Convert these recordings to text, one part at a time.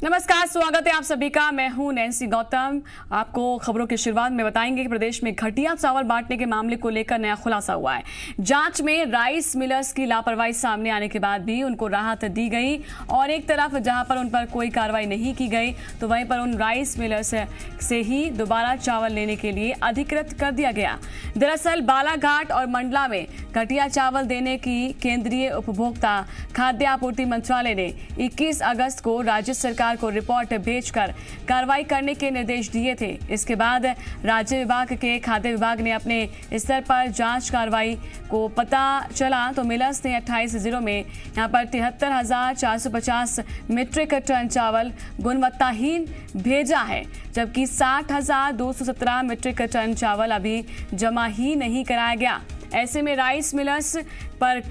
नमस्कार, स्वागत है आप सभी का। मैं हूं नैन्सी गौतम। आपको खबरों की शुरुआत में बताएंगे कि प्रदेश में घटिया चावल बांटने के मामले को लेकर नया खुलासा हुआ है। जांच में राइस मिलर्स की लापरवाही सामने आने के बाद भी उनको राहत दी गई और एक तरफ जहां पर उन पर कोई कार्रवाई नहीं की गई तो वहीं पर उन राइस मिलर्स से ही दोबारा चावल लेने के लिए अधिकृत कर दिया गया। दरअसल बालाघाट और मंडला में घटिया चावल देने की केंद्रीय उपभोक्ता खाद्य आपूर्ति मंत्रालय ने 21 अगस्त को राज्य सरकार को रिपोर्ट भेजकर कार्रवाई करने के निर्देश दिए थे। इसके बाद राज्य विभाग के खाद्य विभाग ने अपने स्तर पर जांच कार्रवाई को पता चला तो मिलर्स ने 28 जिलों में यहां पर 73,450 मीट्रिक टन चावल गुणवत्ताहीन भेजा है, जबकि 60,217 मीट्रिक टन चावल अभी जमा ही नहीं कराया गया। ऐसे में राइस मिलर्स पर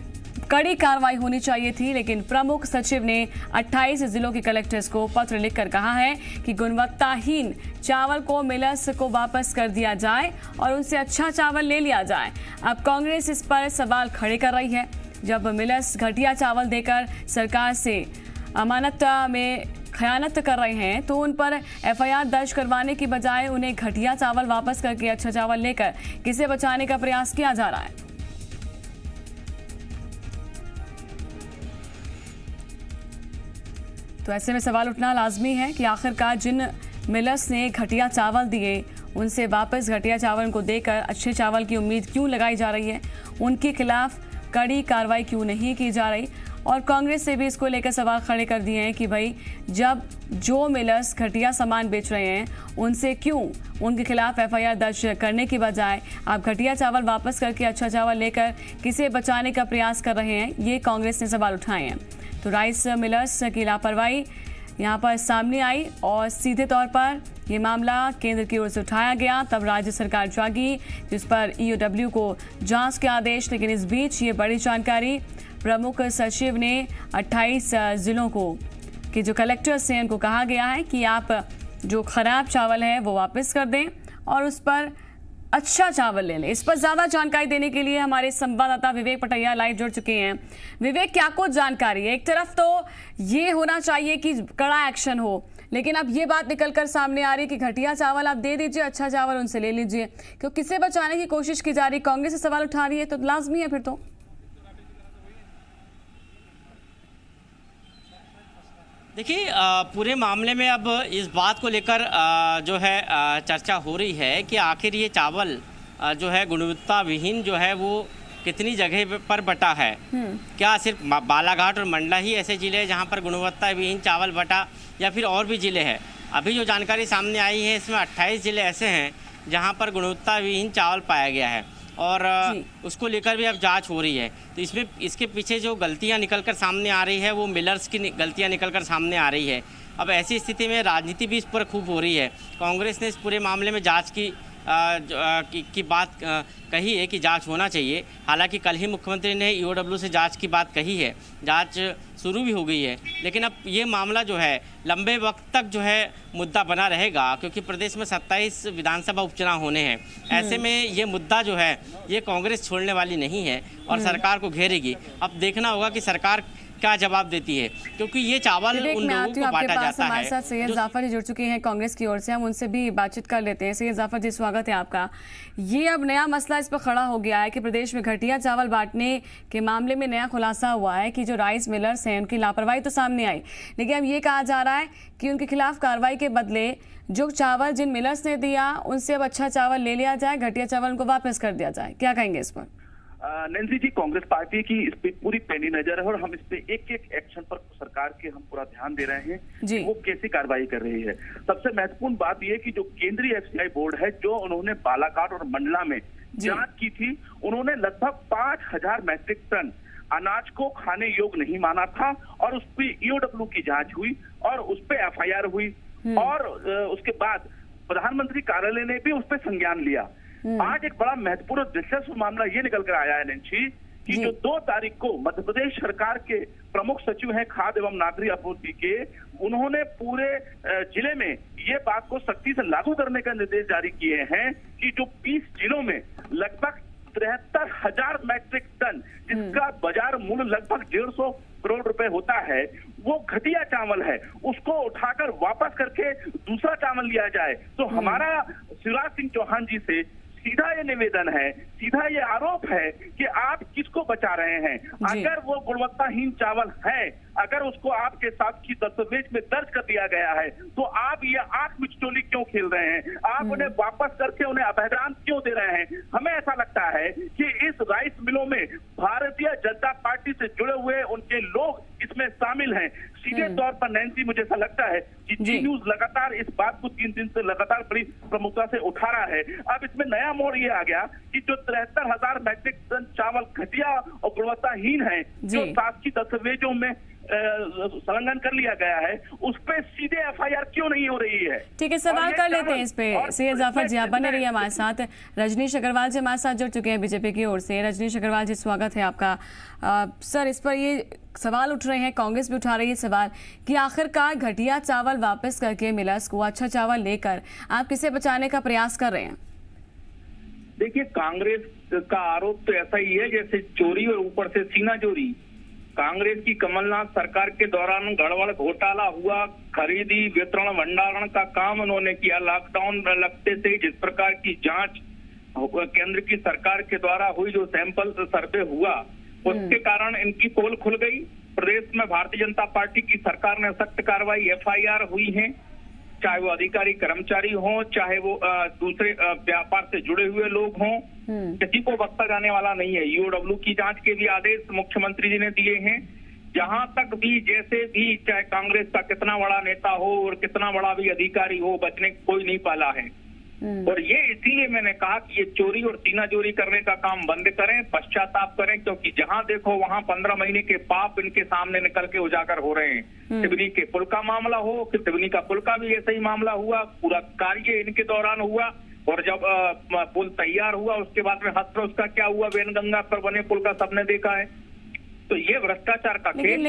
कड़ी कार्रवाई होनी चाहिए थी, लेकिन प्रमुख सचिव ने 28 जिलों के कलेक्टर्स को पत्र लिखकर कहा है कि गुणवत्ताहीन चावल को मिलर्स को वापस कर दिया जाए और उनसे अच्छा चावल ले लिया जाए। अब कांग्रेस इस पर सवाल खड़े कर रही है। जब मिलर्स घटिया चावल देकर सरकार से अमानत में खयानत कर रहे हैं तो उन पर एफआईआर दर्ज करवाने की बजाय उन्हें घटिया चावल वापस करके अच्छा चावल लेकर किसे बचाने का प्रयास किया जा रहा है। तो ऐसे में सवाल उठना लाजमी है कि आखिरकार जिन मिलर्स ने घटिया चावल दिए उनसे वापस घटिया चावल को देकर अच्छे चावल की उम्मीद क्यों लगाई जा रही है, उनके खिलाफ कड़ी कार्रवाई क्यों नहीं की जा रही। और कांग्रेस से भी इसको लेकर सवाल खड़े कर दिए हैं कि भाई जब जो मिलर्स घटिया सामान बेच रहे हैं उनसे क्यों उनके खिलाफ एफआईआर दर्ज करने की बजाय आप घटिया चावल वापस करके अच्छा चावल लेकर किसे बचाने का प्रयास कर रहे हैं, ये कांग्रेस ने सवाल उठाए हैं। तो राइस मिलर्स की लापरवाही यहाँ पर सामने आई और सीधे तौर पर ये मामला केंद्र की ओर से उठाया गया। तब राज्य सरकार जागी जिस पर ईओडब्ल्यू को जांच के आदेश। लेकिन इस बीच ये बड़ी जानकारी प्रमुख सचिव ने 28 जिलों को कि जो कलेक्टर्स हैं उनको कहा गया है कि आप जो खराब चावल है वो वापस कर दें और उस पर अच्छा चावल ले लें। इस पर ज्यादा जानकारी देने के लिए हमारे संवाददाता विवेक पटैया लाइव जुड़ चुके हैं। विवेक, क्या कुछ जानकारी है? एक तरफ तो ये होना चाहिए कि कड़ा एक्शन हो, लेकिन अब ये बात निकलकर सामने आ रही है कि घटिया चावल आप दे दीजिए, अच्छा चावल उनसे ले लीजिए, क्योंकि किसे बचाने की कोशिश की जा रही है। कांग्रेस से सवाल उठा रही है तो लाजमी है फिर तो। देखिए, पूरे मामले में अब इस बात को लेकर जो है चर्चा हो रही है कि आखिर ये चावल जो है गुणवत्ता विहीन जो है वो कितनी जगह पर बटा है। क्या सिर्फ बालाघाट और मंडला ही ऐसे जिले हैं जहाँ पर गुणवत्ता विहीन चावल बटा, या फिर और भी जिले हैं? अभी जो जानकारी सामने आई है इसमें 28 जिले ऐसे हैं जहाँ पर गुणवत्ता विहीन चावल पाया गया है और उसको लेकर भी अब जांच हो रही है। तो इसमें इसके पीछे जो गलतियां निकलकर सामने आ रही है वो मिलर्स की गलतियां निकलकर सामने आ रही है। अब ऐसी स्थिति में राजनीति भी इस पर खूब हो रही है। कांग्रेस ने इस पूरे मामले में जांच की बात कही है कि जांच होना चाहिए। हालांकि कल ही मुख्यमंत्री ने ईओडब्ल्यू से जांच की बात कही है, जांच शुरू भी हो गई है, लेकिन अब ये मामला जो है लंबे वक्त तक जो है मुद्दा बना रहेगा क्योंकि प्रदेश में 27 विधानसभा उपचुनाव होने हैं। ऐसे में ये मुद्दा जो है ये कांग्रेस छोड़ने वाली नहीं है और सरकार को घेरेगी। अब देखना होगा कि सरकार क्या जवाब देती है, क्योंकि ये चावल उन लोगों को बांटा जाता है। हमारे साथ सैयद जाफर जी जुड़ चुके हैं कांग्रेस की ओर से, हम उनसे भी बातचीत कर लेते हैं। सैयद जाफर जी, स्वागत है आपका। ये अब नया मसला इस पर खड़ा हो गया है कि प्रदेश में घटिया चावल बांटने के मामले में नया खुलासा हुआ है कि जो राइस मिलर्स हैं उनकी लापरवाही तो सामने आई, लेकिन अब ये कहा जा रहा है कि उनके खिलाफ कार्रवाई के बदले जो चावल जिन मिलर्स ने दिया उनसे अब अच्छा चावल ले लिया जाए, घटिया चावल उनको वापस कर दिया जाए। क्या कहेंगे इस पर? नैन्सी जी, कांग्रेस पार्टी की इस पे पूरी पैनी नजर है और हम इस पे एक एक एक्शन पर सरकार के हम पूरा ध्यान दे रहे हैं कि वो कैसी कार्रवाई कर रही है। सबसे महत्वपूर्ण बात यह कि जो केंद्रीय एफसीआई बोर्ड है, जो उन्होंने बालाघाट और मंडला में जांच की थी, उन्होंने लगभग 5,000 मैट्रिक टन अनाज को खाने योग्य नहीं माना था और उस पर ईओडब्ल्यू की जांच हुई और उस पर एफआईआर हुई और उसके बाद प्रधानमंत्री कार्यालय ने भी उस पर संज्ञान लिया। आज एक बड़ा महत्वपूर्ण दिलचस्प मामला ये निकल कर आया है नैन्सी कि जो 2 तारीख को मध्य प्रदेश सरकार के प्रमुख सचिव हैं खाद्य एवं नागरिक आपूर्ति के, उन्होंने पूरे जिले में ये बात को सख्ती से लागू करने का निर्देश जारी किए हैं कि जो 20 जिलों में लगभग 73,000 मैट्रिक टन, जिसका बाजार मूल्य लगभग 150 करोड़ रुपए होता है वो घटिया चावल है, उसको उठाकर वापस करके दूसरा चावल लिया जाए। तो हमारा शिवराज सिंह चौहान जी से सीधा ये निवेदन है, सीधा ये आरोप है कि आप किसको बचा रहे हैं। अगर वो गुणवत्ताहीन चावल है, अगर उसको आपके साथ की दस्तावेज में दर्ज कर दिया गया है, तो आप ये आंख मिचोली क्यों खेल रहे हैं? आप उन्हें वापस करके उन्हें अभयदान क्यों दे रहे हैं? हमें ऐसा लगता है कि इस राइस मिलों में भारतीय जनता पार्टी से जुड़े हुए उनके लोग इसमें शामिल हैं। सीधे तौर पर नैन्सी, मुझे ऐसा लगता है कि जी न्यूज लगातार इस बात को 3 दिन से लगातार बड़ी प्रमुखता से उठा रहा है। अब इसमें नया मोड़ ये आ गया कि जो 73,000 मैट्रिक टन चावल घटिया और गुणवत्ताहीन है, जो शासकीय दस्तावेजों में संलग्न कर लिया गया है, उस पे सीधे एफआईआर क्यों नहीं हो रही है? ठीक है, सवाल कर लेते हैं इस पे। सैयद जाफर जी, आप बने रहिए हमारे साथ। रजनीश अग्रवाल जी हमारे साथ जुड़ चुके हैं बीजेपी की ओर से। रजनीश अग्रवाल जी, स्वागत है आपका। सर, इस पर ये सवाल उठ रहे हैं, कांग्रेस भी उठा रही है सवाल कि आखिरकार घटिया चावल वापस करके मिलर्स को अच्छा चावल लेकर आप किसे बचाने का प्रयास कर रहे हैं? देखिए, कांग्रेस का आरोप तो ऐसा ही है जैसे चोरी और ऊपर से सीना चोरी। कांग्रेस की कमलनाथ सरकार के दौरान गड़बड़ घोटाला हुआ, खरीदी वितरण भंडारण का काम उन्होंने किया। लॉकडाउन लगते से जिस प्रकार की जांच केंद्र की सरकार के द्वारा हुई, जो सैंपल सर्वे हुआ, उसके कारण इनकी पोल खुल गई। प्रदेश में भारतीय जनता पार्टी की सरकार ने सख्त कार्रवाई, एफआईआर हुई है, चाहे वो अधिकारी कर्मचारी हों, चाहे वो दूसरे व्यापार से जुड़े हुए लोग हों, किसी को बख्शा जाने वाला नहीं है। ईओडब्ल्यू की जांच के भी आदेश मुख्यमंत्री जी ने दिए हैं। जहां तक भी जैसे भी, चाहे कांग्रेस का कितना बड़ा नेता हो और कितना बड़ा भी अधिकारी हो, बचने कोई नहीं पाला है। और ये इसीलिए मैंने कहा कि ये चोरी और सीना चोरी करने का काम बंद करें, पश्चाताप करें, क्योंकि जहां देखो वहां 15 महीने के पाप इनके सामने निकल के उजागर हो रहे हैं। तिबनी के पुल का मामला हो कि तिबनी का पुल का भी ऐसा ही मामला हुआ, पूरा कार्य इनके दौरान हुआ। और जब पुल तैयार हुआ उसके बाद में हस्त्र उसका क्या हुआ, वेनगंगा पर बने पुल का सबने देखा है। तो ये भ्रष्टाचार का खेल,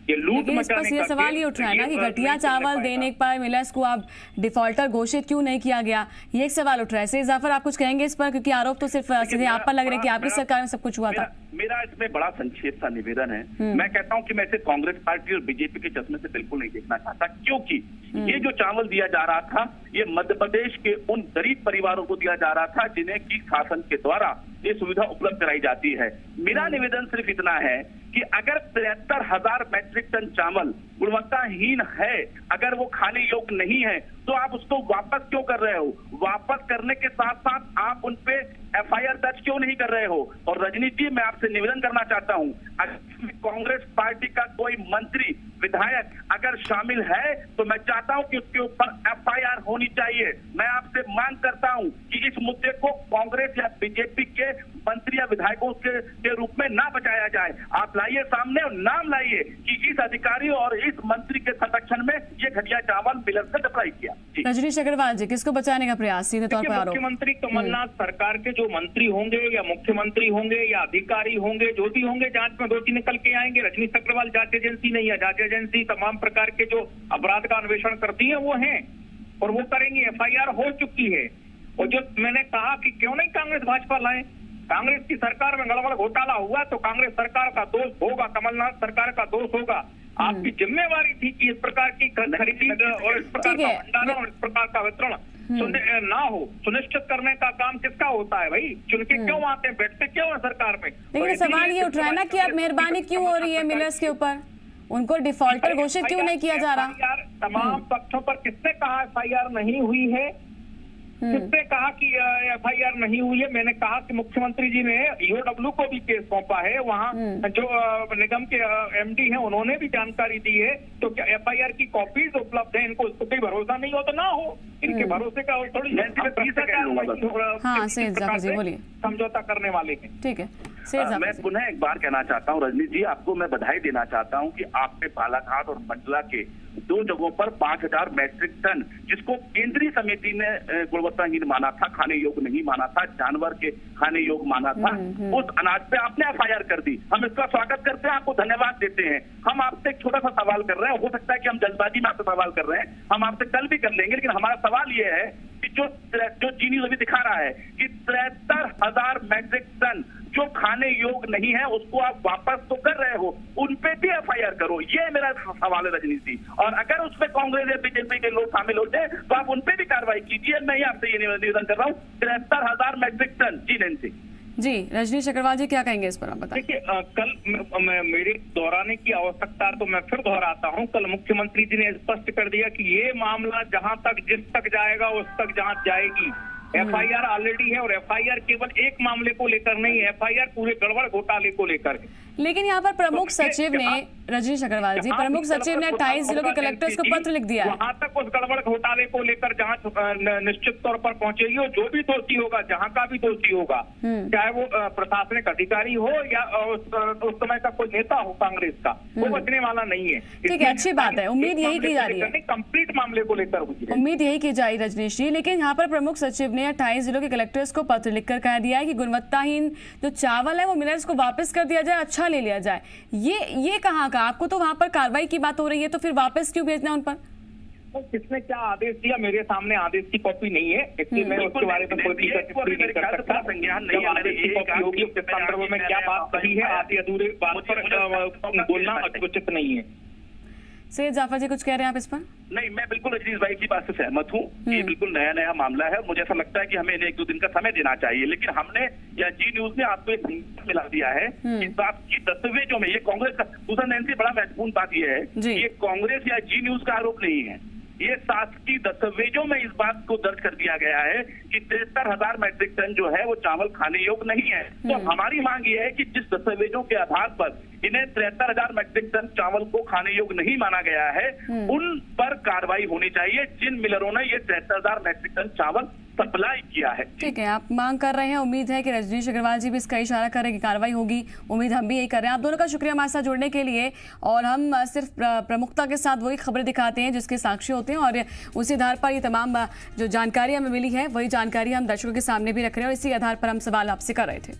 ये लूट मचाने का सवाल ये उठ रहा है ना कि घटिया चावल देने पर मिलर्स को आप डिफॉल्टर घोषित क्यों नहीं किया गया, ये एक सवाल उठ रहा है। सैयद जाफर, आप कुछ कहेंगे इस पर, क्योंकि आरोप तो सिर्फ सीधे आप पर लग रहे हैं कि आपकी सरकार में सब कुछ हुआ था। मेरा इसमें बड़ा संक्षेप सा निवेदन है। मैं कहता हूं कि मैं इसे कांग्रेस पार्टी और बीजेपी के चश्मे से बिल्कुल नहीं देखना चाहता, क्योंकि ये जो चावल दिया जा रहा था, ये मध्य प्रदेश के उन गरीब परिवारों को दिया जा रहा था जिन्हें की शासन के द्वारा ये सुविधा उपलब्ध कराई जाती है। मेरा निवेदन सिर्फ इतना है कि अगर 73,000 मैट्रिक टन चावल गुणवत्ताहीन है, अगर वो खाने योग्य नहीं है, तो आप उसको वापस क्यों कर रहे हो? वापस करने के साथ साथ आप उन पे एफआईआर दर्ज क्यों नहीं कर रहे हो? और रजनीश जी, मैं आपसे निवेदन करना चाहता हूं, अगर कांग्रेस पार्टी का कोई मंत्री विधायक अगर शामिल है तो मैं चाहता हूं कि उसके ऊपर एफआईआर होनी चाहिए। मैं आपसे मांग करता हूं कि इस मुद्दे को कांग्रेस या बीजेपी के मंत्री या विधायकों के रूप में ना बचाया जाए। आप लाइए सामने और नाम लाइए कि इस अधिकारी और इस मंत्री के संरक्षण में ये घटिया चावल मिलर्स से सप्लाई किया। रजनीश अग्रवाल जी, किसको बचाने का प्रयास सीधे तौर पर आरोप? मुख्यमंत्री कमलनाथ सरकार के जो मंत्री होंगे या मुख्यमंत्री होंगे या अधिकारी होंगे, जो भी होंगे, जांच में दोषी निकल के आएंगे। रजनीश अग्रवाल जांच एजेंसी नहीं है, जांच एजेंसी तमाम प्रकार के जो अपराध का अन्वेषण करती है वो हैं और वो करेंगी। एफआईआर हो चुकी है। और जो मैंने कहा कि क्यों नहीं कांग्रेस भाजपा लाए, कांग्रेस की सरकार में गड़बड़ घोटाला हुआ तो कांग्रेस सरकार का दोष होगा, कमलनाथ सरकार का दोष होगा। आपकी जिम्मेवारी थी कि इस प्रकार की खरीदी और इस प्रकार का भंडारण और इस प्रकार का वितरण ना हो, सुनिश्चित करने का काम किसका होता है भाई? चुन के क्यों आते हैं, बैठते क्यों है सरकार में? लेकिन सवाल ये उठ रहा है ना कि अब मेहरबानी क्यों हो रही है मिलर्स के ऊपर, उनको डिफॉल्टर घोषित क्यों नहीं किया जा रहा? तमाम पक्षों पर किसने कहा एफआईआर नहीं हुई है? किसने कहा कि एफआईआर नहीं हुई है? मैंने कहा कि मुख्यमंत्री जी ने ईओडब्ल्यू को भी केस सौंपा है, वहाँ जो निगम के एमडी हैं उन्होंने भी जानकारी दी है। तो क्या एफआईआर की कॉपीज उपलब्ध है? इनको उस पर कोई भरोसा नहीं हो तो ना हो, इनके भरोसे का थोड़ी समझौता करने वाले हैं। ठीक है, मैं पुनः एक बार कहना चाहता हूँ रजनीश जी, आपको मैं बधाई देना चाहता हूँ कि आपने बालाघाट और मंडला के 2 जगहों पर 5,000 मैट्रिक टन, जिसको केंद्रीय समिति ने गुणवत्ताहीन माना था, खाने योग्य नहीं माना था, जानवर के खाने योग्य माना था, उस अनाज पे आपने एफआईआर कर दी। हम इसका स्वागत करते हैं, आपको धन्यवाद देते हैं। हम आपसे एक छोटा सा सवाल कर रहे हैं, हो सकता है कि हम जल्दबाजी में आपसे सवाल कर रहे हैं, हम आपसे कल भी कर लेंगे, लेकिन हमारा सवाल ये है कि जो जी न्यूज अभी दिखा रहा है कि 73,000 मैट्रिक टन जो खाने योग नहीं है उसको आप वापस तो कर रहे हो, उन पे भी एफआईआर करो। ये मेरा सवाल है रजनीश जी। और अगर उसमें कांग्रेस या बीजेपी के लोग शामिल होते हैं तो आप उन पे भी कार्रवाई कीजिए। मैं आपसे ये निवेदन कर रहा हूँ। 73,000 मैट्रिक टन। जी नैन्सी जी, रजनीश अग्रवाल जी क्या कहेंगे इस पर, आप बताइए। देखिए, कल मेरे दोहराने की आवश्यकता तो मैं फिर दोहराता हूं। कल मुख्यमंत्री जी ने स्पष्ट कर दिया कि ये मामला जहां तक जिस तक जाएगा उस तक जांच जाएगी। एफआईआर ऑलरेडी है और एफआईआर केवल एक मामले को लेकर नहीं है, एफआईआर पूरे गड़बड़ घोटाले को लेकर है। लेकिन यहाँ पर प्रमुख सचिव ने, रजनीश अग्रवाल जी, प्रमुख सचिव ने 28 जिलों के कलेक्टर्स को पत्र लिख दिया है। वहां तक उस गड़बड़ घोटाले को लेकर जांच निश्चित तौर पर पहुंचेगी और जो भी दोषी होगा, जहां का भी दोषी होगा, चाहे वो प्रशासनिक अधिकारी हो या उस समय का कोई नेता हो कांग्रेस का, वो बचने वाला नहीं है। ठीक है, अच्छी बात है, उम्मीद यही की जा रही है, कंप्लीट मामले को लेकर उम्मीद यही की जा रही है रजनीश जी। लेकिन यहाँ पर प्रमुख सचिव ने 28 जिलों के कलेक्टर्स को पत्र लिखकर कह दिया है कि गुणवत्ताहीन जो चावल है वो मिलर्स को वापस कर दिया जाए, अच्छा ले लिया जाए। ये कहाँ का? आपको तो वहां पर कार्रवाई की बात हो रही है, तो फिर वापस क्यों भेजना उन पर? किसने क्या आदेश दिया? मेरे सामने आदेश की कॉपी नहीं है, इसलिए मैं उसके बारे में कोई नहीं कर सकता। संज्ञान नहीं होगी उसके संदर्भ में क्या बात कही है, आधी अधूरे बात पर बोलना उचित नहीं है। सैयद जाफर जी कुछ कह रहे हैं आप इस पर? नहीं, मैं बिल्कुल रजनीश भाई की बात से सहमत हूँ। ये बिल्कुल नया मामला है। मुझे ऐसा लगता है कि हमें 1-2 दिन का समय देना चाहिए। लेकिन हमने या जी न्यूज ने आपको एक मिला दिया है कि बात की दस्तावेजों में ये कांग्रेस का दूसरा नैन्सी बड़ा महत्वपूर्ण बात यह है कि ये कांग्रेस या जी न्यूज का आरोप नहीं है, ये शासकीय दस्तावेजों में इस बात को दर्ज कर दिया गया है कि 73,000 मैट्रिक टन जो है वो चावल खाने योग्य नहीं है। तो हमारी मांग ये है कि जिस दस्तावेजों के आधार पर इन्हें 73,000 मैट्रिक टन चावल को खाने योग्य नहीं माना गया है, उन पर कार्रवाई होनी चाहिए जिन मिलरों ने ये 73,000 मैट्रिक टन चावल सप्लाई किया है। ठीक है, आप मांग कर रहे हैं, उम्मीद है कि रजनीश अग्रवाल जी भी इसका इशारा कर रहे हैं कि कार्रवाई होगी। उम्मीद हम भी यही कर रहे हैं। आप दोनों का शुक्रिया हमारे साथ जुड़ने के लिए। और हम सिर्फ प्रमुखता के साथ वही खबरें दिखाते हैं जिसके साक्षी होते हैं, और उसी आधार पर ये तमाम जो जानकारी हमें मिली है वही जानकारी हम दर्शकों के सामने भी रख रहे हैं, और इसी आधार पर हम सवाल आपसे कर रहे थे।